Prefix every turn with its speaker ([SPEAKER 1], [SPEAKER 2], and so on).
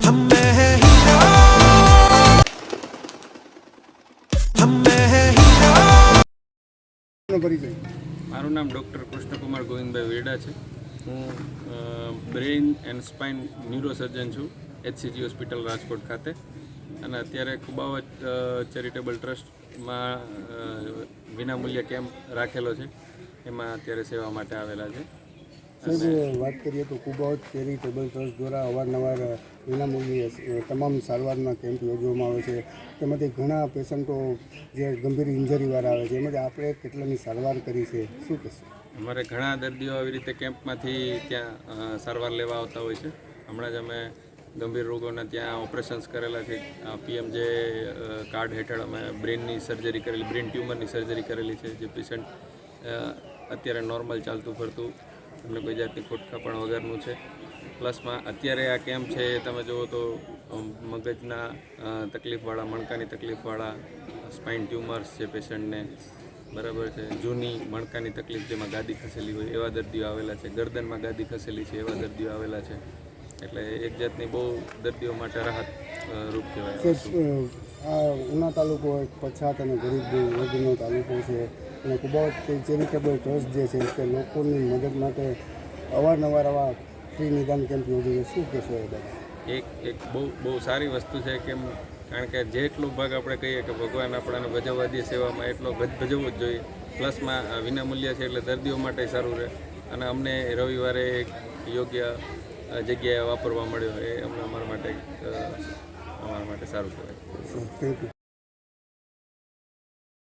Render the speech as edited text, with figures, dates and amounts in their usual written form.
[SPEAKER 1] મારું નામ ડૉક્ટર કૃષ્ણકુમાર ગોવિંદભાઈ વેડા છે. હું બ્રેઇન એન્ડ સ્પાઇન ન્યુરોસર્જન છું HCG હોસ્પિટલ રાજકોટ ખાતે, અને અત્યારે કુબાવત ચેરિટેબલ ટ્રસ્ટમાં વિનામૂલ્ય કેમ્પ રાખેલો છે. એમાં અત્યારે સેવા માટે આવેલા છે.
[SPEAKER 2] સાહેબ, વાત કરીએ તો કુબાવત ચેરિટેબલ ટ્રસ્ટ દ્વારા અવારનવાર વિનામૂલ્યે તમામ સારવારના કેમ્પ યોજવામાં આવે છે. તેમાંથી ઘણા પેશન્ટો જે ગંભીર ઇન્જરીવાળા આવે છે, એમાંથી આપણે કેટલાની સારવાર કરી છે, શું કહેશું?
[SPEAKER 1] અમારે ઘણા દર્દીઓ આવી રીતે કેમ્પમાંથી ત્યાં સારવાર લેવા આવતા હોય છે. હમણાં જ અમે ગંભીર રોગોના ત્યાં ઓપરેશન્સ કરેલા છે. PMJ કાર્ડ હેઠળ અમે બ્રેનની સર્જરી કરેલી, બ્રેન ટ્યુમરની સર્જરી કરેલી છે. જે પેશન્ટ અત્યારે નોર્મલ ચાલતું ફરતું, એમને કોઈ જાતની ખોટકા પણ વગરનું છે. પ્લસમાં અત્યારે આ કેમ્પ છે, તમે જુઓ તો મગજના તકલીફવાળા, મણકાની તકલીફવાળા, સ્પાઇન ટ્યુમર્સ છે પેશન્ટને, બરાબર છે, જૂની મણકાની તકલીફ જેમાં ગાદી ખસેલી હોય એવા દર્દીઓ આવેલા છે, ગરદનમાં ગાદી ખસેલી છે એવા દર્દીઓ આવેલા છે. એટલે એક જાતની બહુ દર્દીઓ માટે રાહત રૂપ કહેવાય.
[SPEAKER 2] આ ઉના તાલુકો એક પછાત અને ગરીબ વર્ગનો તાલુકો છે, અને કુબાવત ચેરિટેબલ ટ્રસ્ટ જે છે તે લોકોની મદદ માટે અવારનવાર આવા ફ્રી નિદાન કેમ્પ યોજે છે. શું કહેશો એ બાબતે?
[SPEAKER 1] એક બહુ સારી વસ્તુ છે, કેમ કારણ કે જેટલો ભાગ આપણે કહીએ કે ભગવાન આપણને ભજવવા દે સેવામાં, એટલો ભજવવો જ જોઈએ. પ્લસમાં વિનામૂલ્ય છે એટલે દર્દીઓ માટે સારું રહે, અને અમને રવિવારે એક યોગ્ય જગ્યાએ વાપરવા મળ્યો એ અમને અમારા માટે સારું કહેવાય.
[SPEAKER 2] Thank you.